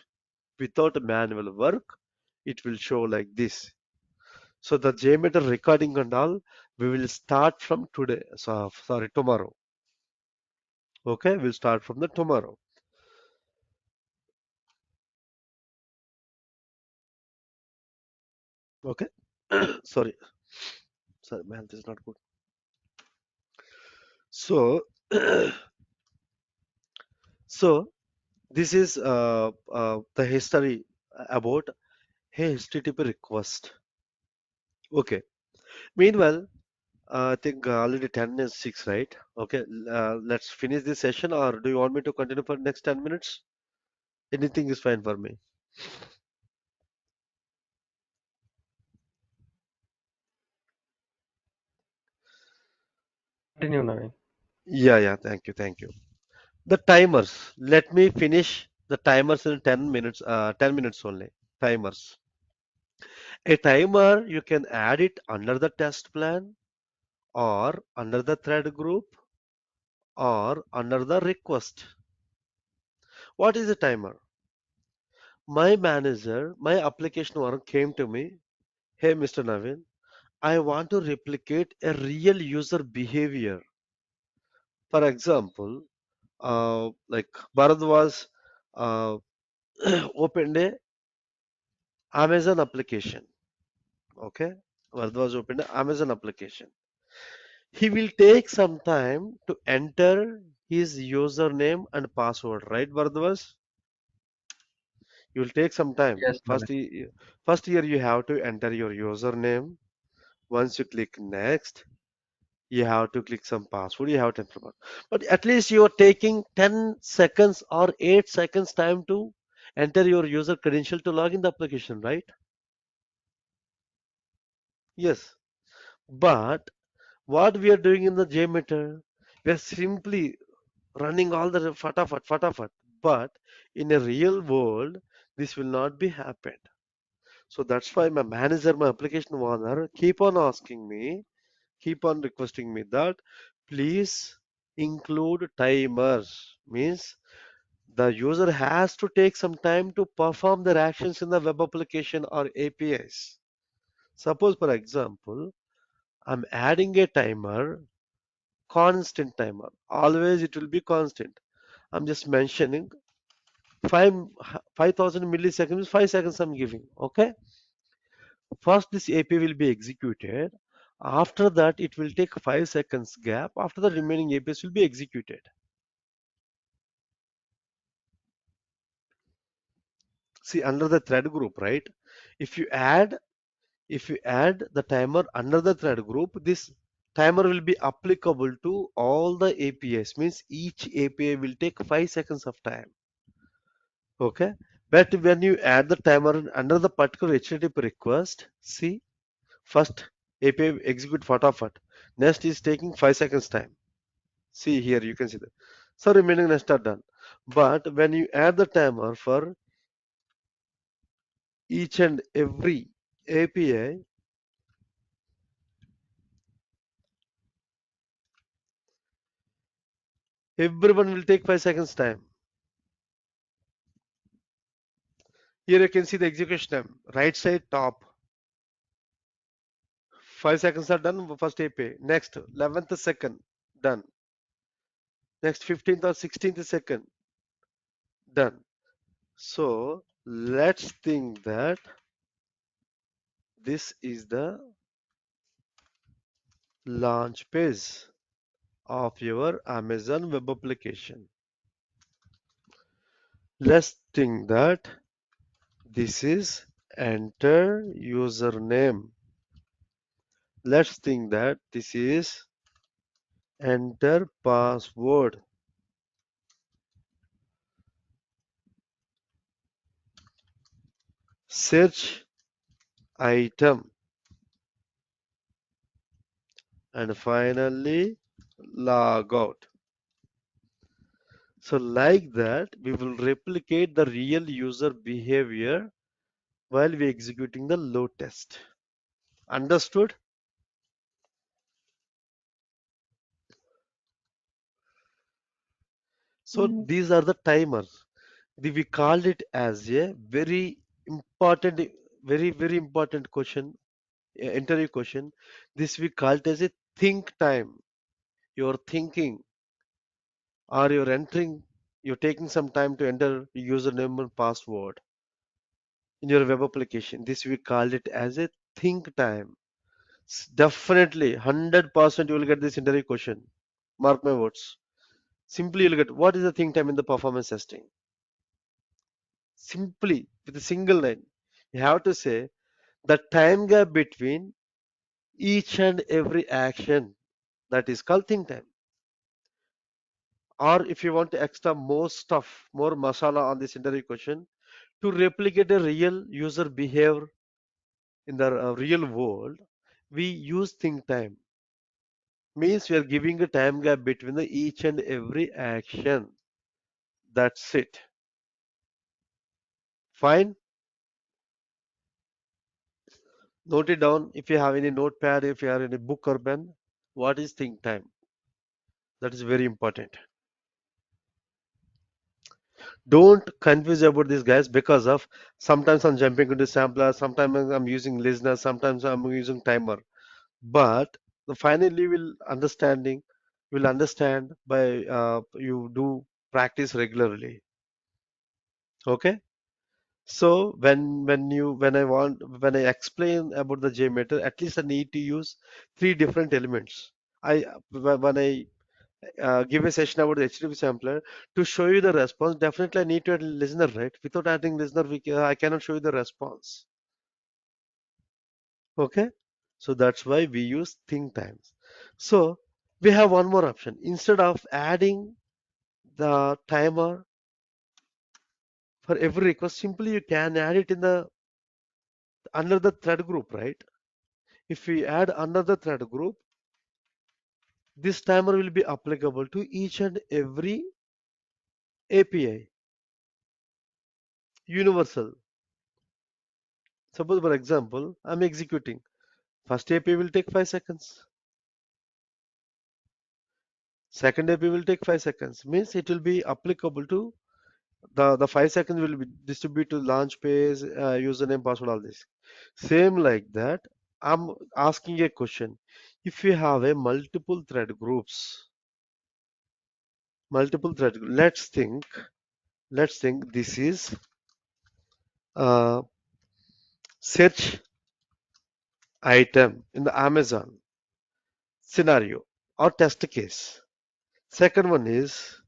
without manual work. It will show like this. So the JMeter recording and all, we will start from today. So sorry, tomorrow. Okay, we'll start from the tomorrow. Okay, sorry, sorry, my health is not good. So, so this is the history about HTTP request. Okay. Meanwhile, I think already 10 is 6, right? Okay, let's finish this session, or do you want me to continue for next 10 minutes? Anything is fine for me. Continue, Naveen. Yeah, yeah, thank you, thank you. The timers. Let me finish the timers in 10 minutes, 10 minutes only. Timers. A timer, you can add it under the test plan or under the thread group or under the request. What is a timer? My manager, my application owner came to me, hey, Mr. Navin, I want to replicate a real user behavior. For example, like Bharat was opened a Amazon application. Okay, Bharat was opened a Amazon application. He will take some time to enter his username and password, right, Bharat? You will take some time. Yes, Naveen. First year you have to enter your username. Once you click next, you have to click some password. You have to enter. But at least you are taking 10 seconds or 8 seconds time to enter your user credential to log in the application, right? Yes. But what we are doing in the JMeter, we are simply running all the fatafat. But in a real world, this will not be happened. So that's why my manager, my application owner, keep on asking me, keep on requesting me that please include timers. Means the user has to take some time to perform their actions in the web application or APIs. Suppose, for example, I'm adding a timer, constant timer. Always it will be constant. I'm just mentioning 5 5000 milliseconds, 5 seconds I'm giving. Okay. First, this API will be executed. After that, it will take 5 seconds gap. After the remaining APIs will be executed. See, under the thread group, right? If you add If you add the timer under the thread group, this timer will be applicable to all the APIs. Means each API will take 5 seconds of time. Okay. But when you add the timer under the particular HTTP request, see, first API execute fatafat. Next is taking 5 seconds time. See here, you can see that. So remaining next are done. But when you add the timer for each and every API, everyone will take 5 seconds time. Here you can see the execution time. Right side top. 5 seconds are done, first API. Next, 11th second, done. Next, 15th or 16th second, done. So let's think that this is the launch page of your Amazon web application. Let's think that this is enter username. Let's think that this is enter password. Search item. And finally log out. So like that, we will replicate the real user behavior while we executing the load test. Understood? So Mm, these are the timers. We called it as a very important, very important question, interview question. This we called as a think time. You're thinking or you're entering, you're taking some time to enter username and password in your web application. This we called it as a think time. Definitely 100% you will get this interview question. Mark my words. Simply you'll get what is the think time in the performance testing. Simply with a single line. You have to say the time gap between each and every action, that is called think time. Or if you want to extra more stuff, more masala on this interview question, to replicate a real user behavior in the real world, we use think time. Means we are giving a time gap between the each and every action. That's it. Fine. Note it down. If you have any notepad, if you have any book or pen, what is think time? That is very important. Don't confuse about these guys because of sometimes I'm jumping into sampler, sometimes I'm using listener, sometimes I'm using timer. But finally, will understand by you do practice regularly. Okay. So when I explain about the JMeter, at least I need to use three different elements. When I give a session about the HTTP sampler to show you the response, definitely I need to add listener, right? Without adding listener, I cannot show you the response. Okay, so that's why we use think times. So we have one more option. Instead of adding the timer for every request, simply you can add it in the under the thread group, right? If we add another thread group, this timer will be applicable to each and every API, universal. Suppose, for example, I'm executing. First API will take 5 seconds. Second API will take 5 seconds. Means it will be applicable to the 5 seconds will be distributed to launch page, username, password, all this. Same like that, I'm asking a question. If you have a multiple thread, let's think this is uh, search item in the Amazon scenario or test case. Second one is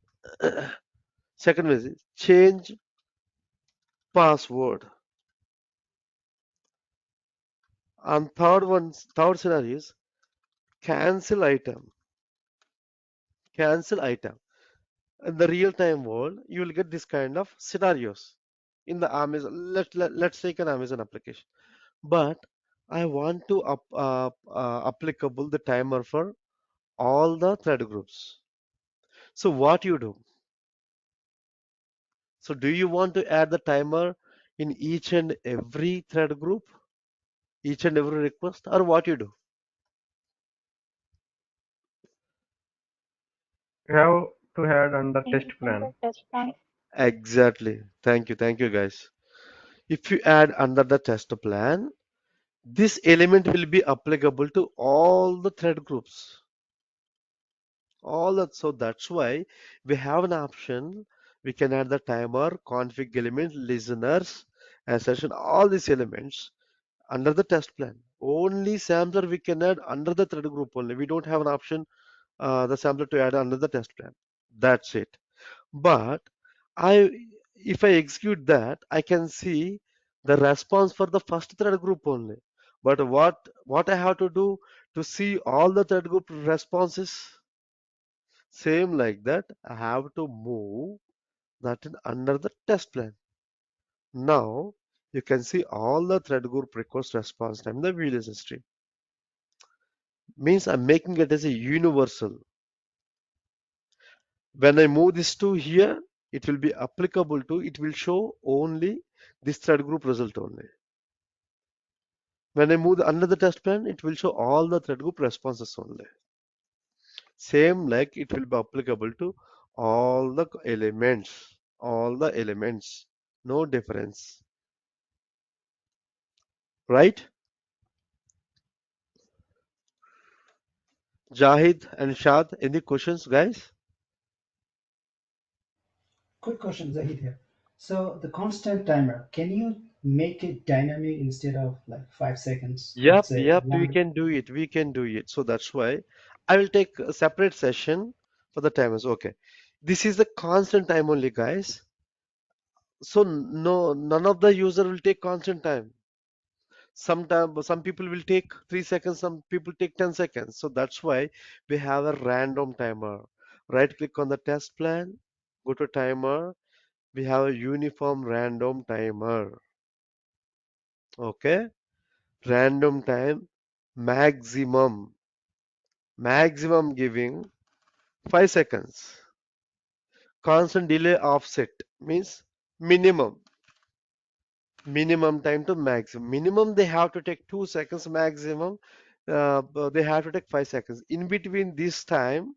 second one is change password And third scenario is cancel item. Cancel item. In the real-time world, you will get this kind of scenarios in the Amazon. Let's take an Amazon application. But I want to applicable the timer for all the thread groups. So what you do? So do you want to add the timer in each and every thread group, each and every request, or what you do? You have to add under test In plan. the test plan. Exactly. Thank you guys. If you add under the test plan, this element will be applicable to all the thread groups. All that, so that's why we have an option. We can add the timer, config element, listeners, assertion, all these elements under the test plan. Only sampler we can add under the thread group only. We don't have an option the sampler to add under the test plan. That's it. But I, if I execute that, I can see the response for the first thread group only. But what I have to do to see all the thread group responses? Same like that, I have to move that in under the test plan. Now you can see all the thread group request response time in the VLS history. Means I'm making it as a universal. When I move this to here, it will be applicable to, it will show only this thread group result only. When I move under the test plan, it will show all the thread group responses only. Same like it will be applicable to all the elements, no difference, right? Jahid and Shad, any questions, guys? Quick question, Zahid here. So the constant timer, can you make it dynamic instead of like 5 seconds? Let's say Yep, we one. can do it. We can do it. So that's why I will take a separate session for the timers. Okay. This is the constant time only, guys. So no, none of the user will take constant time. Some people will take 3 seconds, some people take 10 seconds. So that's why we have a random timer. Right click on the test plan, go to timer. We have a uniform random timer. Okay. Random time maximum giving 5 seconds. Constant delay offset means minimum time to maximum. Minimum they have to take 2 seconds, maximum but they have to take 5 seconds. In between this time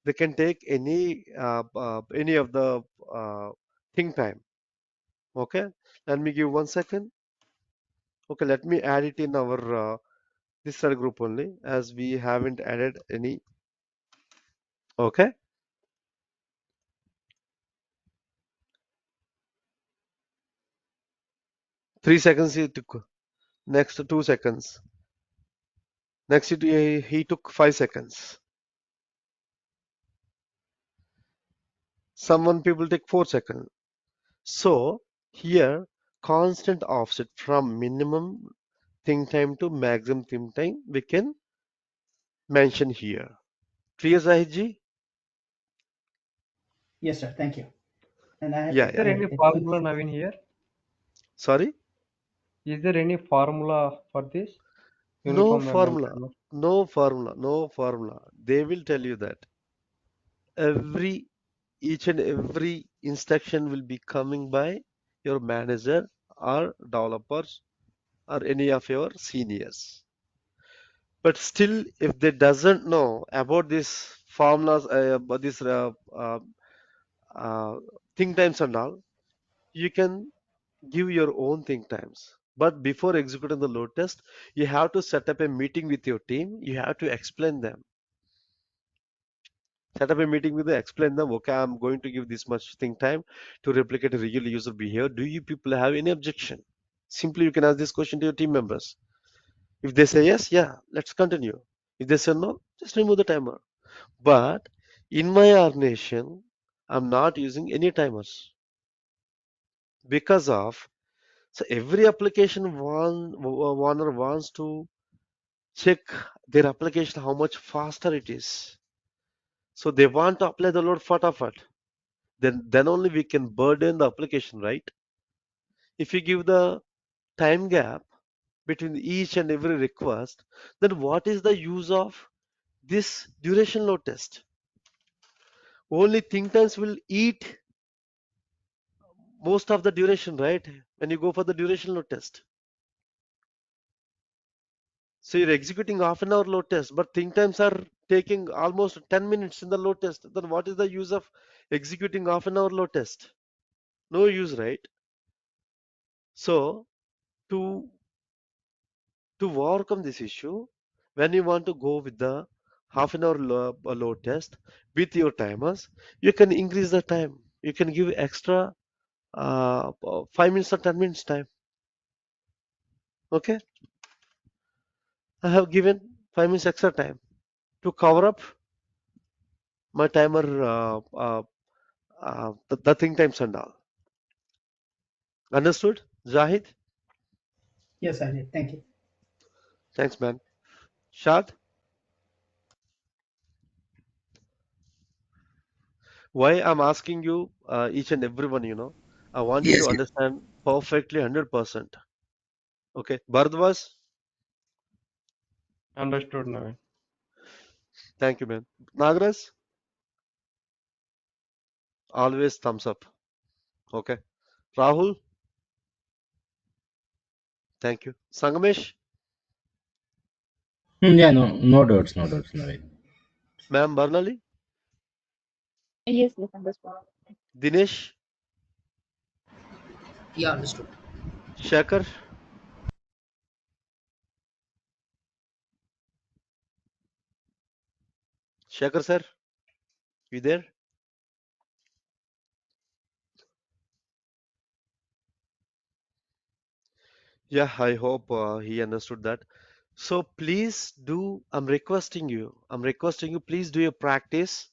they can take any of the think time. Okay, let me give 1 second. Okay, let me add it in our this cell group only, as we haven't added any. Okay, 3 seconds he took. Next 2 seconds. Next he took 5 seconds. Someone people take 4 seconds. So here constant offset from minimum think time to maximum think time we can mention here. Clear, Zahidji? Yes, sir. Thank you. And I Yeah, Is yeah. there any a quick. formula Navin here? Sorry? Is there any formula for this? No Uniform random formula. timer. No formula. No formula. They will tell you that every each and every instruction will be coming by your manager or developers or any of your seniors. But still, if they doesn't know about this formulas, about this uh, think times and all, you can give your own think times. But before executing the load test, you have to set up a meeting with your team. You have to explain them. Set up a meeting with them, explain them, okay, I'm going to give this much think time to replicate a real user behavior. Do you people have any objection? Simply, you can ask this question to your team members. If they say yes, yeah, let's continue. If they say no, just remove the timer. But in my organization, I'm not using any timers because of So every application owner wants to check their application how much faster it is. So they want to apply the load fatafat. Then only we can burden the application, right? If you give the time gap between each and every request, then what is the use of this duration load test? Only think times will eat most of the duration, right? When you go for the duration load test. So you're executing half an hour load test, but think times are taking almost 10 minutes in the load test. Then what is the use of executing half an hour load test? No use, right? So to to overcome this issue, when you want to go with the half an hour load test with your timers, you can increase the time. You can give extra 5 minutes or 10 minutes time. Okay, I have given 5 minutes extra time to cover up my timer, the think times and all. Understood, Zahid? Yes, I did. Thank you. Thanks, man. Shad, why I'm asking you, each and everyone, I want you Yes, to yes. understand perfectly 100%. Okay, Bharadwaj, Understood, Naveen. thank you, man. Nagraj, always thumbs up. Okay. Rahul, thank you. Sangamesh, Yeah, no doubts, Naveen. ma'am Barnali, Yes, yes, understood. Dinesh, Yeah, understood. Shekhar, Shekhar sir, you there? Yeah, I hope he understood that. So please do, I'm requesting you, please do your practice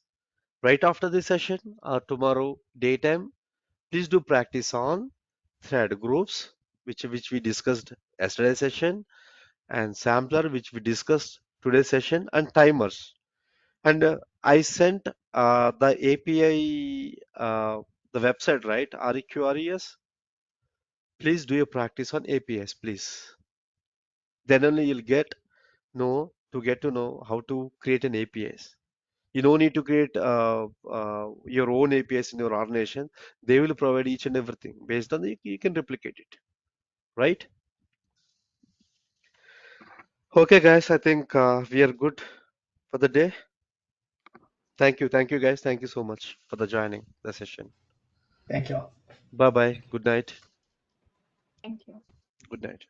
right after this session or tomorrow daytime. Please do practice on thread groups, which we discussed yesterday session, and sampler, which we discussed today's session, and timers. And I sent the API, the website, right? REQRES. Please do your practice on APIs, please. Then only you'll get to know how to create an APIs. You don't need to create your own APIs in your organization. They will provide each and everything based on you can replicate it, right? Okay, guys, I think we are good for the day. Thank you, guys. Thank you so much for the joining the session. Thank you all. Bye bye. Good night. Thank you. Good night.